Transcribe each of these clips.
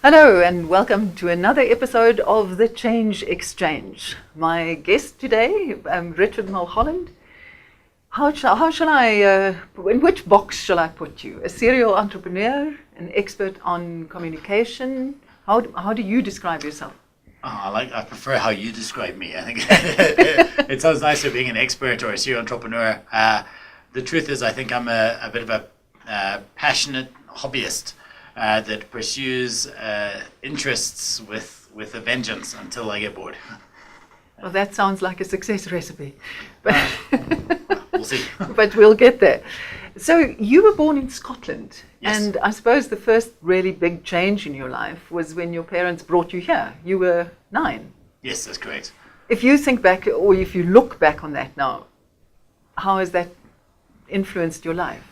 Hello and welcome to another episode of The Change Exchange. My guest today, Richard Mulholland. How shall I, in which box shall I put you? A serial entrepreneur, an expert on communication? How do you describe yourself? I prefer how you describe me. I think it sounds nicer being an expert or a serial entrepreneur. The truth is, I think I'm a bit of a passionate hobbyist that pursues interests with a vengeance until I get bored. Well, that sounds like a success recipe. But we'll see. But we'll get there. So you were born in Scotland. Yes. And I suppose the first really big change in your life was when your parents brought you here. You were 9. Yes, that's correct. If you think back, or if you look back on that now, how has that influenced your life?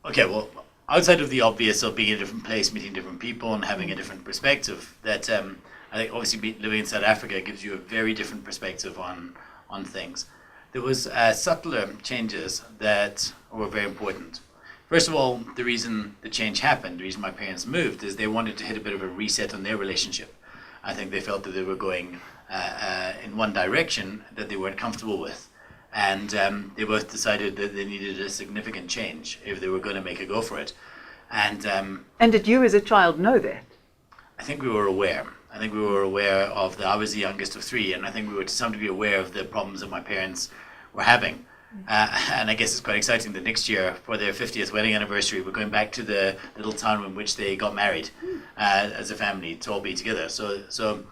Okay, well, outside of the obvious of being in a different place, meeting different people, and having a different perspective, that I think obviously living in South Africa gives you a very different perspective on things. There was subtler changes that were very important. First of all, the reason the change happened, the reason my parents moved, is they wanted to hit a bit of a reset on their relationship. I think they felt that they were going in one direction that they weren't comfortable with. And they both decided that they needed a significant change if they were going to make a go for it. And did you as a child know that? I think we were aware. I think we were aware of I was the youngest of 3, and I think we were to some degree aware of the problems that my parents were having. And I guess it's quite exciting that next year, for their 50th wedding anniversary, we're going back to the little town in which they got married as a family to all be together. So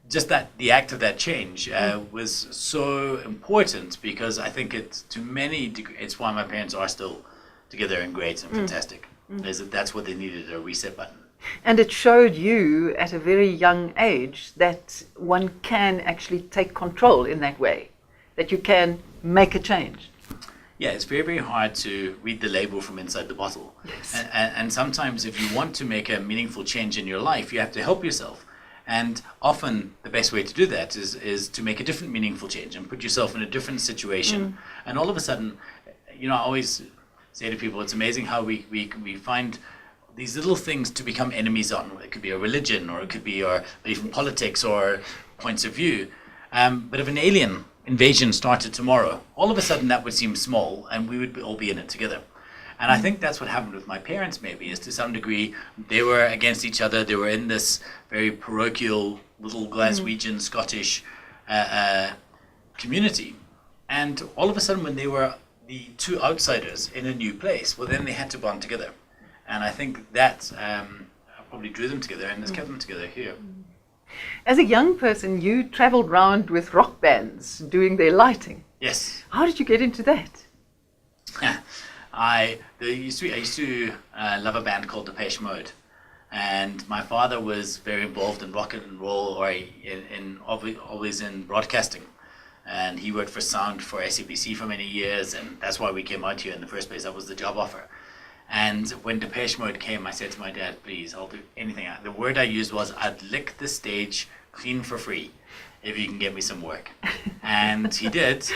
just the act of that change was so important, because I think it's why my parents are still together and great and fantastic. Is that's what they needed, a reset button. And it showed you at a very young age that one can actually take control in that way, that you can make a change. Yeah, it's very, very hard to read the label from inside the bottle. Yes. And sometimes if you want to make a meaningful change in your life, you have to help yourself. And often the best way to do that is to make a different meaningful change and put yourself in a different situation. And all of a sudden, I always say to people, it's amazing how we find these little things to become enemies on. It could be a religion, or it could be or even politics or points of view. But if an alien invasion started tomorrow, all of a sudden that would seem small and we would all be in it together. And I think that's what happened with my parents, maybe, is to some degree they were against each other. They were in this very parochial little Glaswegian Scottish community. And all of a sudden, when they were the two outsiders in a new place, well, then they had to bond together. And I think that probably drew them together and has kept them together here. As a young person, you traveled around with rock bands doing their lighting. Yes. How did you get into that? I used to love a band called Depeche Mode, and my father was very involved in rock and roll, or always in broadcasting, and he worked for sound for SABC for many years, and that's why we came out here in the first place. That was the job offer. And when Depeche Mode came, I said to my dad, please, I'll do anything. The word I used was, I'd lick the stage clean for free if you can get me some work. And he did,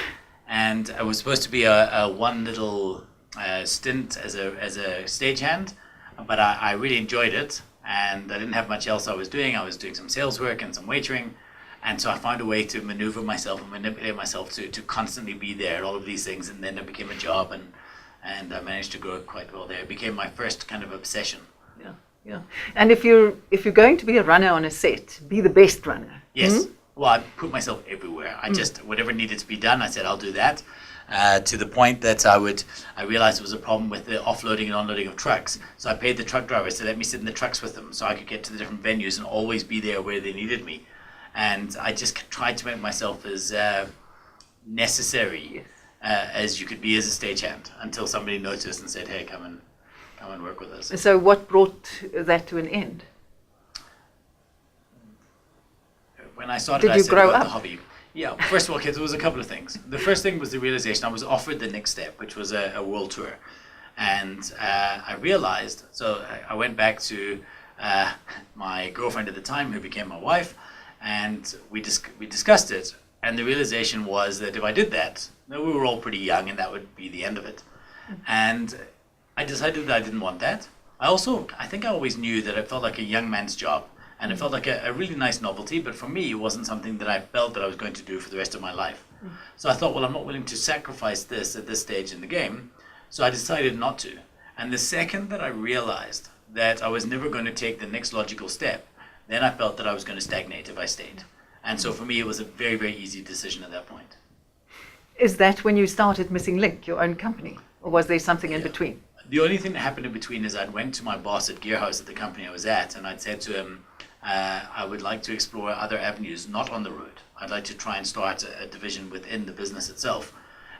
and I was supposed to be a one little stint as a stagehand, but I really enjoyed it, and I didn't have much else I was doing. I was doing some sales work and some waitering, and so I found a way to maneuver myself and manipulate myself to constantly be there at all of these things, and then it became a job, and I managed to grow quite well there. It became my first kind of obsession. Yeah. And if you're going to be a runner on a set, be the best runner. Yes. Well, I put myself everywhere. I just, whatever needed to be done, I said, I'll do that. To the point that I realized there was a problem with the offloading and unloading of trucks. So I paid the truck drivers to let me sit in the trucks with them so I could get to the different venues and always be there where they needed me. And I just tried to make myself as necessary as you could be as a stagehand, until somebody noticed and said, hey, come and work with us. So what brought that to an end? When I started, Did you grow about up? the hobby. Yeah, first of all, kids, there was a couple of things. The first thing was the realization I was offered the next step, which was a world tour. And I realized, so I went back to my girlfriend at the time, who became my wife, and we discussed it. And the realization was that if I did that, we were all pretty young, and that would be the end of it. And I decided that I didn't want that. I think I always knew that it felt like a young man's job, and it felt like a really nice novelty, but for me, it wasn't something that I felt that I was going to do for the rest of my life. So I thought, well, I'm not willing to sacrifice this at this stage in the game, so I decided not to. And the second that I realized that I was never going to take the next logical step, then I felt that I was going to stagnate if I stayed. And so for me, it was a very, very easy decision at that point. Is that when you started Missing Link, your own company? Or was there something in between? The only thing that happened in between is I'd went to my boss at Gearhouse at the company I was at, and I'd said to him, I would like to explore other avenues, not on the road. I'd like to try and start a division within the business itself.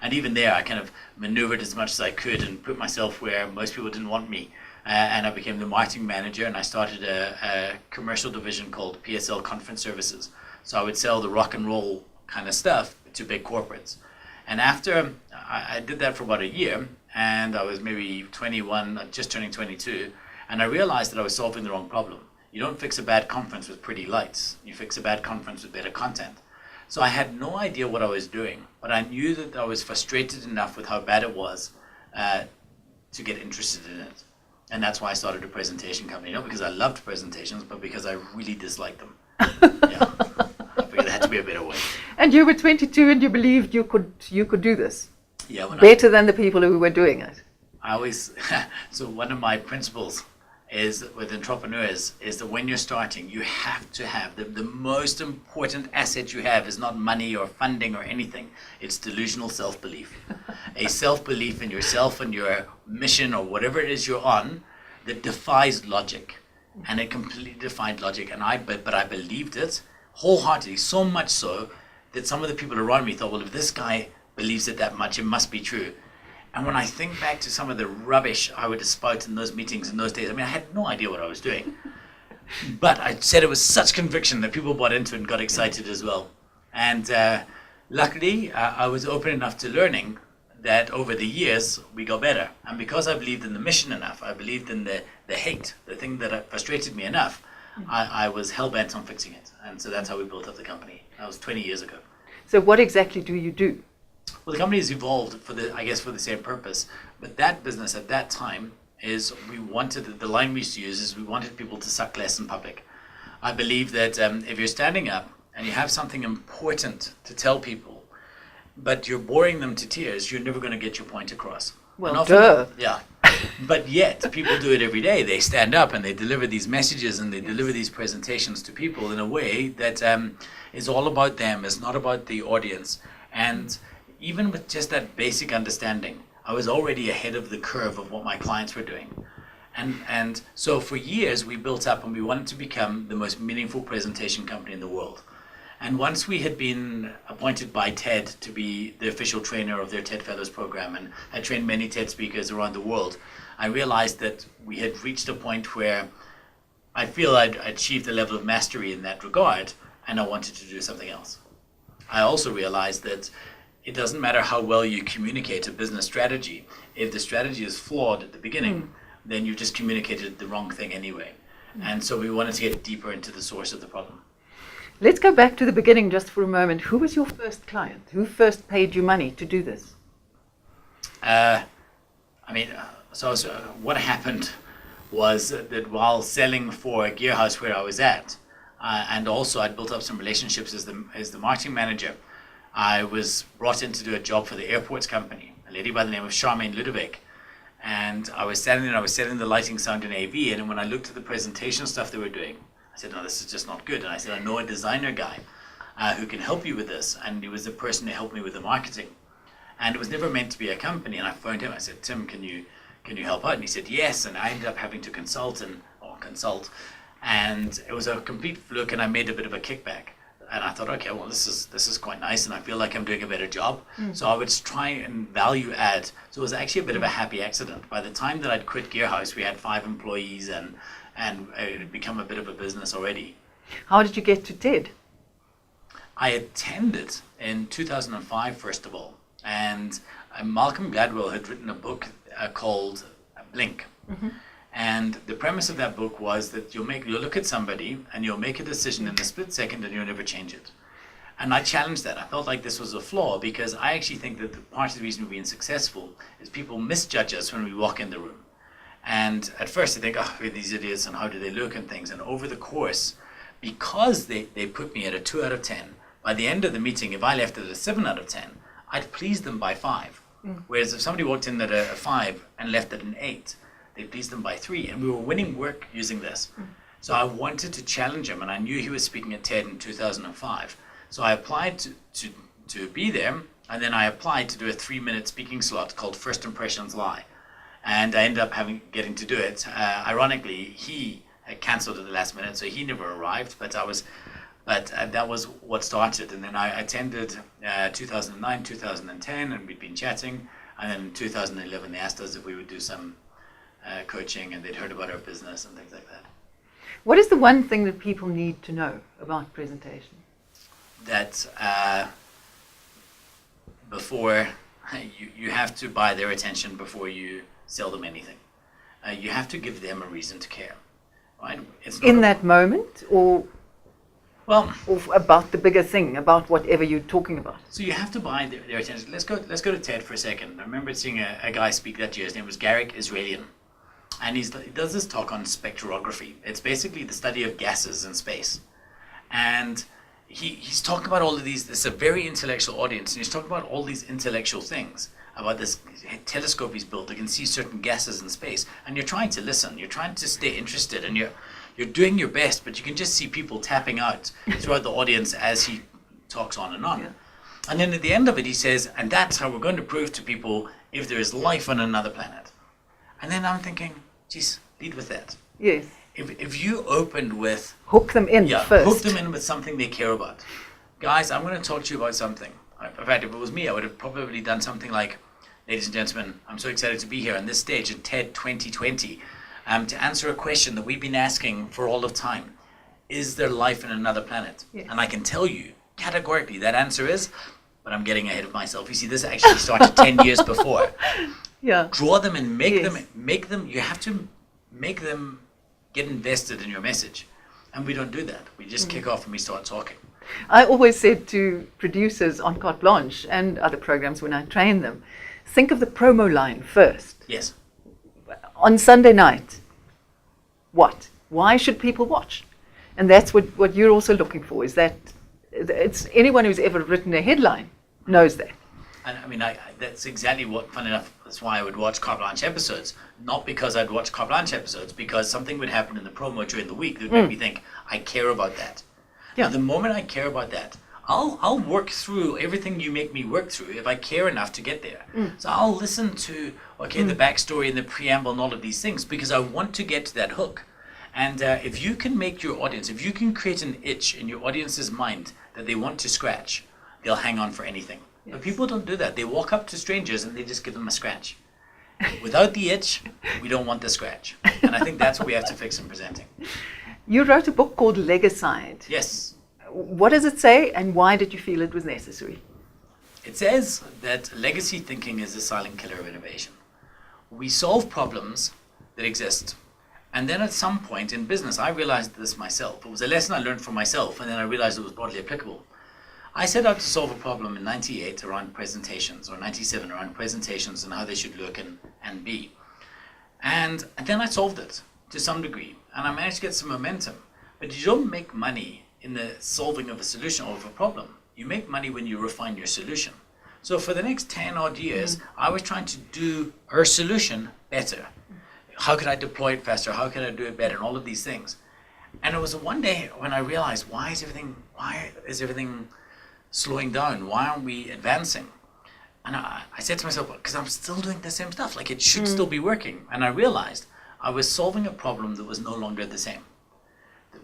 And even there, I kind of maneuvered as much as I could and put myself where most people didn't want me. And I became the marketing manager, and I started a commercial division called PSL Conference Services. So I would sell the rock and roll kind of stuff to big corporates. And after I did that for about a year, and I was maybe 21, just turning 22, and I realized that I was solving the wrong problem. You don't fix a bad conference with pretty lights. You fix a bad conference with better content. So I had no idea what I was doing, but I knew that I was frustrated enough with how bad it was to get interested in it. And that's why I started a presentation company, not because I loved presentations, but because I really disliked them. Yeah. I figured there had to be a better way. And you were 22 and you believed you could do this? Yeah. Better than the people who were doing it? I always, so one of my principles is with entrepreneurs is that when you're starting, you have to have the most important asset you have is not money or funding or anything. It's delusional self-belief. A self-belief in yourself and your mission or whatever it is you're on that defies logic. And it completely defied logic. But I believed it wholeheartedly, so much so that some of the people around me thought, well, if this guy believes it that much, it must be true. And when I think back to some of the rubbish I would spout in those meetings in those days, I mean, I had no idea what I was doing. But I said it with such conviction that people bought into it and got excited as well. And luckily, I was open enough to learning that over the years, we got better. And because I believed in the mission enough, I believed in the hate, the thing that frustrated me enough, I was hell-bent on fixing it. And so that's how we built up the company. That was 20 years ago. So what exactly do you do? Well, the company has evolved for the same purpose. But that business at that time is the line we used to use is we wanted people to suck less in public. I believe that if you're standing up and you have something important to tell people, but you're boring them to tears, you're never going to get your point across. Well, often, duh. Yeah. But yet, people do it every day. They stand up and they deliver these messages and they deliver these presentations to people in a way that is all about them. It's not about the audience. And even with just that basic understanding, I was already ahead of the curve of what my clients were doing. And so for years, we built up and we wanted to become the most meaningful presentation company in the world. And once we had been appointed by TED to be the official trainer of their TED Fellows program and had trained many TED speakers around the world, I realized that we had reached a point where I feel I'd achieved a level of mastery in that regard, and I wanted to do something else. I also realized that it doesn't matter how well you communicate a business strategy. If the strategy is flawed at the beginning, then you just communicated the wrong thing anyway. And so we wanted to get deeper into the source of the problem. Let's go back to the beginning just for a moment. Who was your first client? Who first paid you money to do this? What happened was that while selling for a gearhouse where I was at, and also I'd built up some relationships as the marketing manager, I was brought in to do a job for the airports company, a lady by the name of Charmaine Ludovic. And I was standing there, I was setting the lighting, sound, and AV, and when I looked at the presentation stuff they were doing, I said, no, this is just not good. And I said, I know a designer guy who can help you with this. And he was the person who helped me with the marketing. And it was never meant to be a company. And I phoned him. I said, Tim, can you help out? And he said, yes. And I ended up having to consult. And it was a complete fluke, and I made a bit of a kickback. And I thought, okay, well, this is quite nice, and I feel like I'm doing a better job. So I would try and value add. So it was actually a bit of a happy accident. By the time that I'd quit Gearhouse, we had 5 employees, and it had become a bit of a business already. How did you get to TED? I attended in 2005, first of all. And Malcolm Gladwell had written a book called Blink. And the premise of that book was that you'll look at somebody and you'll make a decision in a split second and you'll never change it. And I challenged that. I felt like this was a flaw because I actually think that part of the reason we've been successful is people misjudge us when we walk in the room. And at first they think, oh, who are these idiots and how do they look and things. And over the course, because they put me at a 2 out of 10, by the end of the meeting, if I left it at a 7 out of 10, I'd pleased them by 5. Whereas if somebody walked in at a 5 and left at an 8, they pleased them by 3. And we were winning work using this. So I wanted to challenge him, and I knew he was speaking at TED in 2005. So I applied to be there, and then I applied to do a 3-minute speaking slot called First Impressions Lie. And I ended up getting to do it. Ironically, he had cancelled at the last minute, so he never arrived, but that was what started. And then I attended 2009, 2010, and we'd been chatting. And then in 2011, they asked us if we would do some coaching, and they'd heard about our business and things like that. What is the one thing that people need to know about presentation? That before you have to buy their attention before you sell them anything. You have to give them a reason to care, right? It's not in that moment, or well, or about the bigger thing, about whatever you're talking about. So you have to buy their attention. Let's go to TED for a second. I remember seeing a guy speak that year. His name was Garrick Israelian. And he does this talk on spectrography. It's basically the study of gases in space. And he's talking about all of these, this is a very intellectual audience, and he's talking about all these intellectual things, about this telescope he's built that can see certain gases in space. And you're trying to listen, you're trying to stay interested, and you're doing your best, but you can just see people tapping out throughout the audience as he talks on and on. Yeah. And then at the end of it, he says, and that's how we're going to prove to people if there is life on another planet. And then I'm thinking, geez, lead with that. Yes. If you opened with... Hook them in first. Hook them in with something they care about. Guys, I'm going to talk to you about something. In fact, if it was me, I would have probably done something like, ladies and gentlemen, I'm so excited to be here on this stage at TED 2020 to answer a question that we've been asking for all of time. Is there life in another planet? Yes. And I can tell you categorically that answer is, but I'm getting ahead of myself. You see, this actually started 10 years before. Yeah. Draw them and make them, you have to make them get invested in your message. And we don't do that. We just kick off and we start talking. I always said to producers on Carte Blanche and other programs when I train them, think of the promo line first. Yes. On Sunday night, what? Why should people watch? And that's what you're also looking for, is that it's anyone who's ever written a headline knows that. And I mean, that's exactly what, fun enough, that's why I would watch Carte Blanche episodes. Not because I'd watch Carte Blanche episodes, because something would happen in the promo during the week that would make me think, I care about that. Yeah. And the moment I care about that, I'll work through everything you make me work through if I care enough to get there. So I'll listen to, the backstory and the preamble and all of these things, because I want to get to that hook. And if you can make your audience, if you can create an itch in your audience's mind that they want to scratch, they'll hang on for anything. Yes. But people don't do that. They walk up to strangers and they just give them a scratch. Without the itch, we don't want the scratch. And I think that's what we have to fix in presenting. You wrote a book called Legicide. Yes. What does it say, and why did you feel it was necessary? It says that legacy thinking is the silent killer of innovation. We solve problems that exist. And then at some point in business, I realized this myself. It was a lesson I learned for myself, and then I realized it was broadly applicable. I set out to solve a problem in 98 around presentations, or 97 around presentations and how they should look and be. And then I solved it to some degree, and I managed to get some momentum. But you don't make money in the solving of a solution or of a problem. You make money when you refine your solution. So for the next 10 odd years, I was trying to do our solution better. How could I deploy it faster? How can I do it better? And all of these things. And it was one day when I realized, why is everything slowing down? Why aren't we advancing? And I said to myself, because I'm still doing the same stuff. Like, it should still be working. And I realized I was solving a problem that was no longer the same.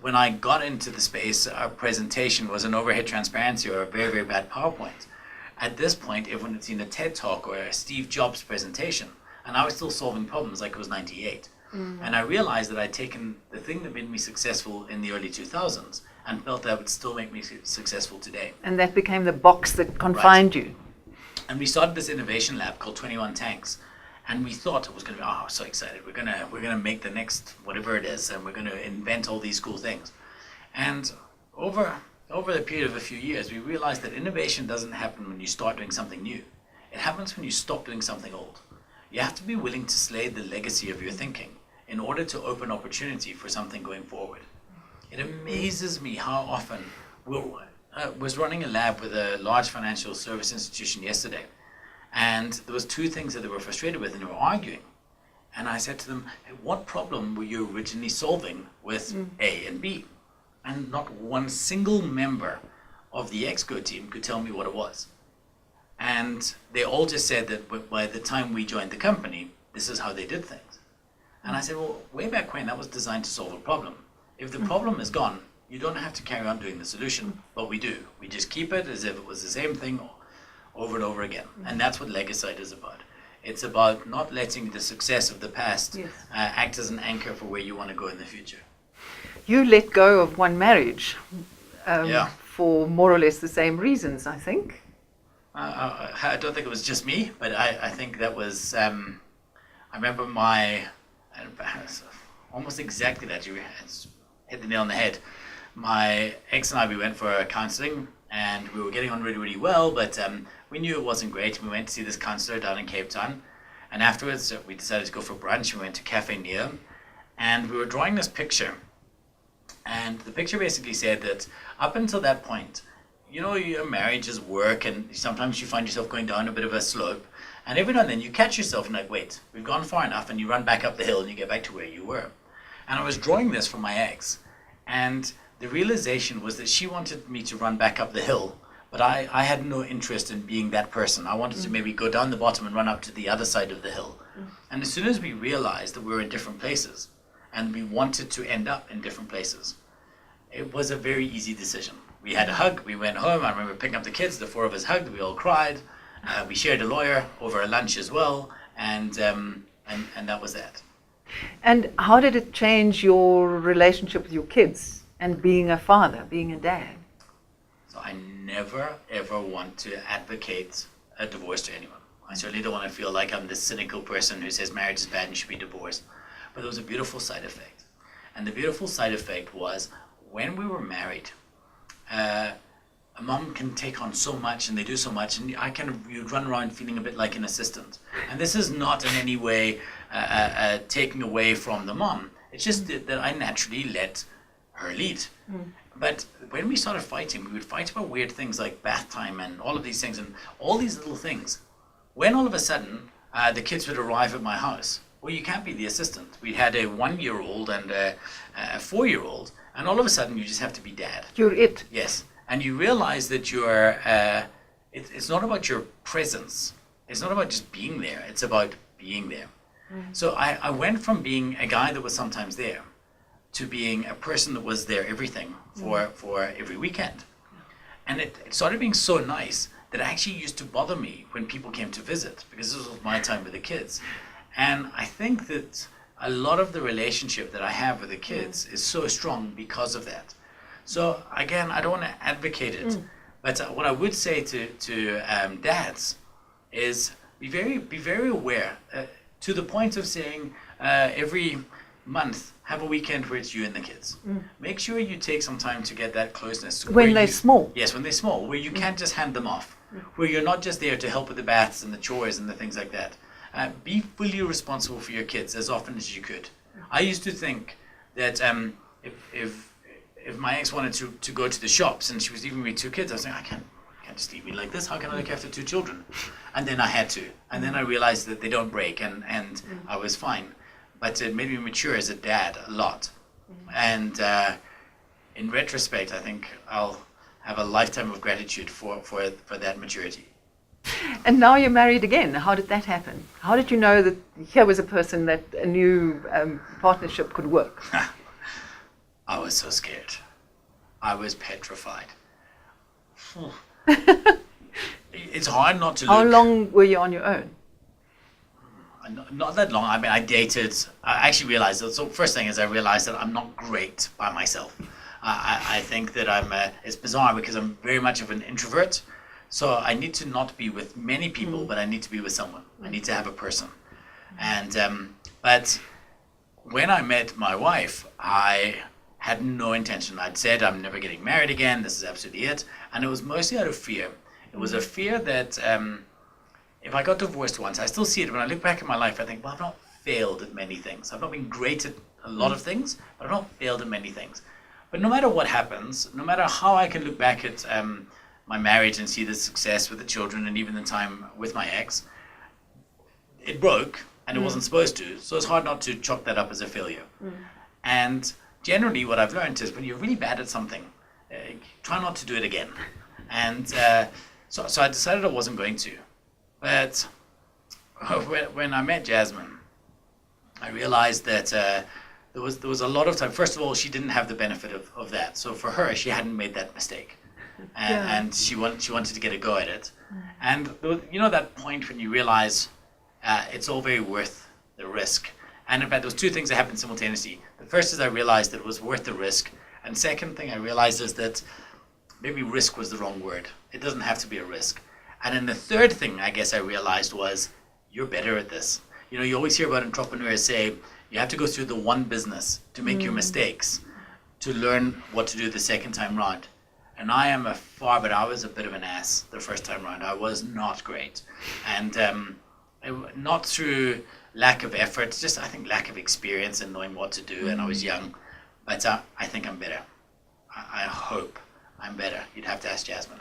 When I got into the space, our presentation was an overhead transparency or a very, very bad PowerPoint. At this point, everyone had seen a TED Talk or a Steve Jobs presentation, and I was still solving problems like it was 98. And I realized that I'd taken the thing that made me successful in the early 2000s and felt that would still make me successful today. And that became the box that confined you. And we started this innovation lab called 21 Tanks. And we thought it was going to be, oh, so excited. We're gonna make the next whatever it is, and we're going to invent all these cool things. And over the period of a few years, we realized that innovation doesn't happen when you start doing something new. It happens when you stop doing something old. you have to be willing to slay the legacy of your thinking in order to open opportunity for something going forward. It amazes me how often was running a lab with a large financial service institution yesterday, and there was two things that they were frustrated with, and they were arguing. And I said to them, hey, what problem were you originally solving with A and B? And not one single member of the Exco team could tell me what it was. And they all just said that by the time we joined the company, this is how they did things. And I said, well, way back when, that was designed to solve a problem. If the problem is gone, you don't have to carry on doing the solution, but we do. We just keep it as if it was the same thing over and over again. And that's what Legicide is about. It's about not letting the success of the past act as an anchor for where you want to go in the future. You let go of one marriage for more or less the same reasons, I think. I don't think it was just me, but I think that was, I remember almost exactly that, you hit the nail on the head. My ex and I, we went for counselling, and we were getting on really, really well, but we knew it wasn't great. We went to see this counsellor down in Cape Town, and afterwards we decided to go for brunch. We went to Cafe Neo, and we were drawing this picture, and the picture basically said that up until that point, you know, your marriage is work, and sometimes you find yourself going down a bit of a slope, and every now and then you catch yourself and like, wait, we've gone far enough, and you run back up the hill and you get back to where you were. And I was drawing this for my ex, and the realization was that she wanted me to run back up the hill, but I had no interest in being that person. I wanted to maybe go down the bottom and run up to the other side of the hill. And as soon as we realized that we were in different places and we wanted to end up in different places, it was a very easy decision. We had a hug, we went home, I remember picking up the kids, the four of us hugged, we all cried. We shared a lawyer over a lunch as well, and that was that. And how did it change your relationship with your kids and being a father, being a dad? So I never, ever want to advocate a divorce to anyone. I certainly don't want to feel like I'm this cynical person who says marriage is bad and should be divorced. But there was a beautiful side effect. And the beautiful side effect was when we were married, a mom can take on so much and they do so much, and you'd run around feeling a bit like an assistant. And this is not in any way taking away from the mom. It's just that I naturally let her lead. But when we started fighting, we would fight about weird things like bath time and all of these things and all these little things. When all of a sudden the kids would arrive at my house, well, you can't be the assistant. We had a 1-year-old and a 4-year-old, and all of a sudden you just have to be dad. You're it. Yes. And you realize that you're, it's not about your presence. It's not about just being there. It's about being there. So I went from being a guy that was sometimes there to being a person that was there everything for every weekend. And it started being so nice that it actually used to bother me when people came to visit, because this was my time with the kids. And I think that a lot of the relationship that I have with the kids is so strong because of that. So again, I don't want to advocate it, but what I would say to dads is be very aware, to the point of saying every month have a weekend where it's you and the kids. Make sure you take some time to get that closeness. When they're small. Yes, when they're small, where you can't just hand them off, where you're not just there to help with the baths and the chores and the things like that. Be fully responsible for your kids as often as you could. I used to think that if my ex wanted to go to the shops and she was leaving me 2 kids, I was like, I can't just leave me like this. How can I look after 2 children? And then I had to. And then I realized that they don't break, and I was fine. But it made me mature as a dad a lot. And in retrospect, I think I'll have a lifetime of gratitude for that maturity. And now you're married again. How did that happen? How did you know that here was a person that a new partnership could work? I was so scared. I was petrified. It's hard not to look. How long were you on your own? Not that long. I mean, I dated. I actually realized that. So first thing is I realized that I'm not great by myself. I think that it's bizarre because I'm very much of an introvert. So I need to not be with many people, but I need to be with someone. I need to have a person. And but when I met my wife, I had no intention. I'd said I'm never getting married again. This is absolutely it. And it was mostly out of fear. It was a fear that if I got divorced once, I still see it. When I look back at my life, I think, well, I've not failed at many things. I've not been great at a lot of things, but I've not failed at many things. But no matter what happens, no matter how I can look back at my marriage and see the success with the children and even the time with my ex, it broke and it wasn't supposed to. So it's hard not to chalk that up as a failure. And generally what I've learned is when you're really bad at something, try not to do it again. And so I decided I wasn't going to. But when I met Jasmine, I realized that there was a lot of time. First of all, she didn't have the benefit of that. So for her, she hadn't made that mistake. And she wanted to get a go at it. And you know that point when you realize it's all very worth the risk. And in fact, there was two things that happened simultaneously. The first is I realized that it was worth the risk. And second thing I realized is that maybe risk was the wrong word. It doesn't have to be a risk. And then the third thing I guess I realized was you're better at this. You know, you always hear about entrepreneurs say you have to go through the one business to make your mistakes, to learn what to do the second time round. And I was a bit of an ass the first time round. I was not great. And not through lack of effort, just I think lack of experience and knowing what to do, and I was young. But I think I'm better. I hope I'm better. You'd have to ask Jasmine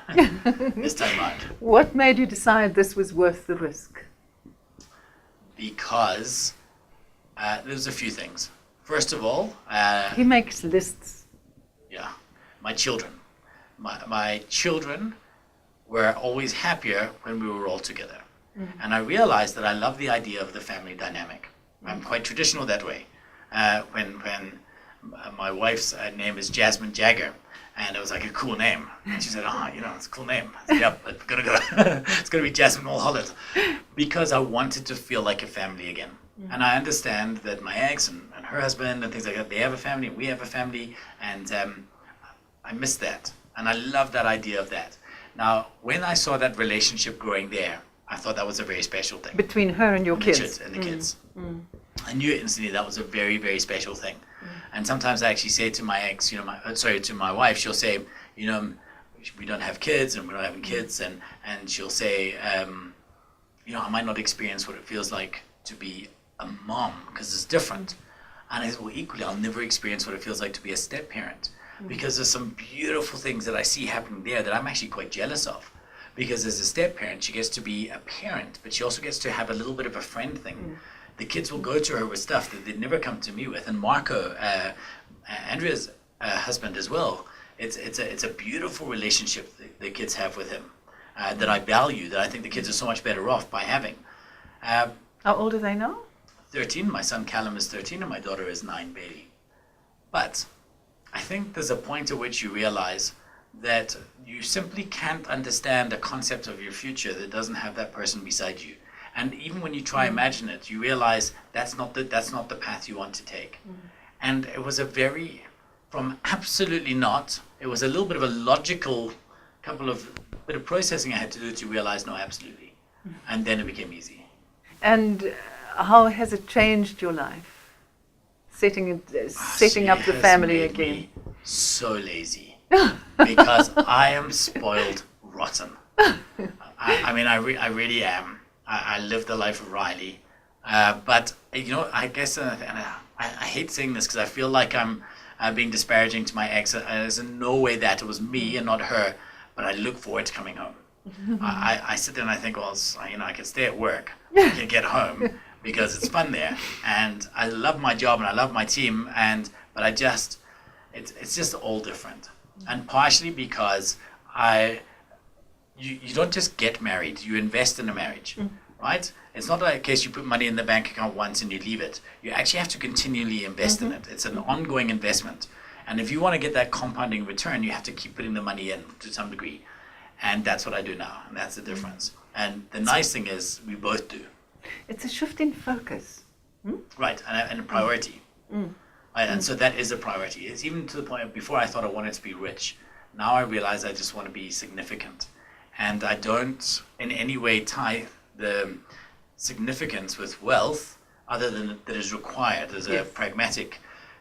this time round. What made you decide this was worth the risk? Because there's a few things. First of all, he makes lists. Yeah, my children. My children were always happier when we were all together. And I realized that I love the idea of the family dynamic. I'm quite traditional that way. When my wife's name is Jasmine Jagger, and it was like a cool name. And she said, it's a cool name. I said, yep, it's gonna go. It's gonna be Jasmine Mulholland, because I wanted to feel like a family again. And I understand that my ex and her husband and things like that, they have a family, we have a family, and I miss that. And I love that idea of that. Now, when I saw that relationship growing there, I thought that was a very special thing. Between her and your kids. And the kids. I knew instantly that was a very, very special thing. And sometimes I actually say to my ex, to my wife, she'll say, we don't have kids and we're not having kids. And she'll say, I might not experience what it feels like to be a mom because it's different. And I said, well, equally, I'll never experience what it feels like to be a step parent, because there's some beautiful things that I see happening there that I'm actually quite jealous of. Because as a step parent, she gets to be a parent, but she also gets to have a little bit of a friend thing. The kids will go to her with stuff that they'd never come to me with. And Marco, Andrea's husband as well, it's a beautiful relationship the kids have with him that I value, that I think the kids are so much better off by having. How old are they now? 13. My son Callum is 13 and my daughter is 9, Bailey. But I think there's a point at which you realize that you simply can't understand a concept of your future that doesn't have that person beside you. And even when you try imagine it, you realize that's not the path you want to take. And it was from absolutely not, it was a little bit of a logical bit of processing I had to do to realize, no, absolutely. And then it became easy. And how has it changed your life? Setting up the family again. So lazy. Because I am spoiled rotten. I really am. I live the life of Riley. But, I guess, and I hate saying this because I feel like I'm being disparaging to my ex. There's in no way that it was me and not her, but I look forward to coming home. I sit there and I think, well, I could stay at work, I can get home because it's fun there. And I love my job and I love my team, but it's just all different. And partially because you don't just get married, you invest in a marriage, right? It's not like a case you put money in the bank account once and you leave it. You actually have to continually invest in it. It's an ongoing investment. And if you want to get that compounding return, you have to keep putting the money in to some degree. And that's what I do now, and that's the difference. And the nice thing is we both do. It's a shift in focus. Right, and a priority. Right, and so that is a priority. It's even to the point of before I thought I wanted to be rich. Now I realize I just want to be significant. And I don't in any way tie the significance with wealth other than that is required as a pragmatic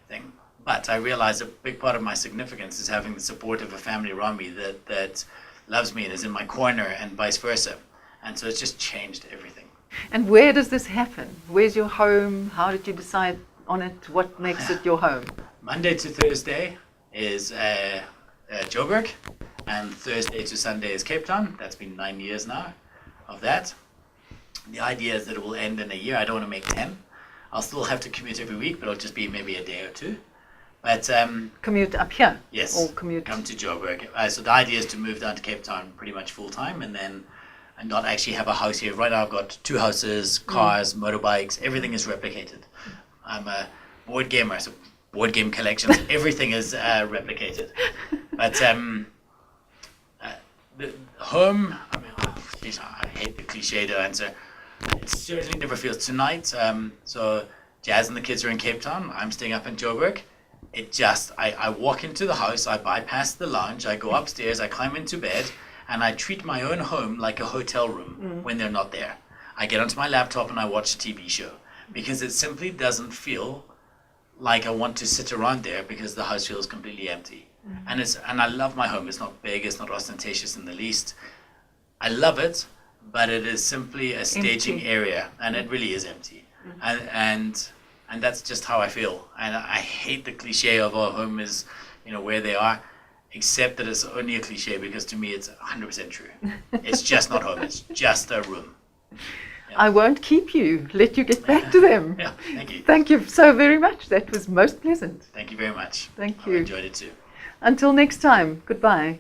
thing. But I realize a big part of my significance is having the support of a family around me that loves me and is in my corner and vice versa. And so it's just changed everything. And where does this happen? Where's your home? How did you decide on it? What makes it your home? Monday to Thursday is Joburg, and Thursday to Sunday is Cape Town. That's been 9 years now of that. The idea is that it will end in a year. I don't want to make 10. I'll still have to commute every week, but it'll just be maybe a day or two. But commute up here? Yes. Or commute? Come to Joburg. So the idea is to move down to Cape Town pretty much full time, and then not actually have a house here. Right now I've got 2 houses, cars, motorbikes. Everything is replicated. I'm a board gamer, so board game collections, everything is replicated. But the home, I mean, geez, I hate the cliched answer. It certainly never feels tonight. So Jazz and the kids are in Cape Town. I'm staying up in Joburg. It just, I walk into the house, I bypass the lounge, I go upstairs, I climb into bed, and I treat my own home like a hotel room when they're not there. I get onto my laptop and I watch a TV show, because it simply doesn't feel like I want to sit around there because the house feels completely empty. And I love my home. It's not big, it's not ostentatious in the least. I love it, but it is simply a staging area, and it really is empty. And that's just how I feel. And I hate the cliche of our home is, where they are, except that it's only a cliche, because to me it's 100% true. It's just not home, it's just a room. I won't keep you. Let you get back to them. Yeah, thank you. Thank you so very much. That was most pleasant. Thank you very much. Thank I you. enjoyed it too. Until next time, goodbye.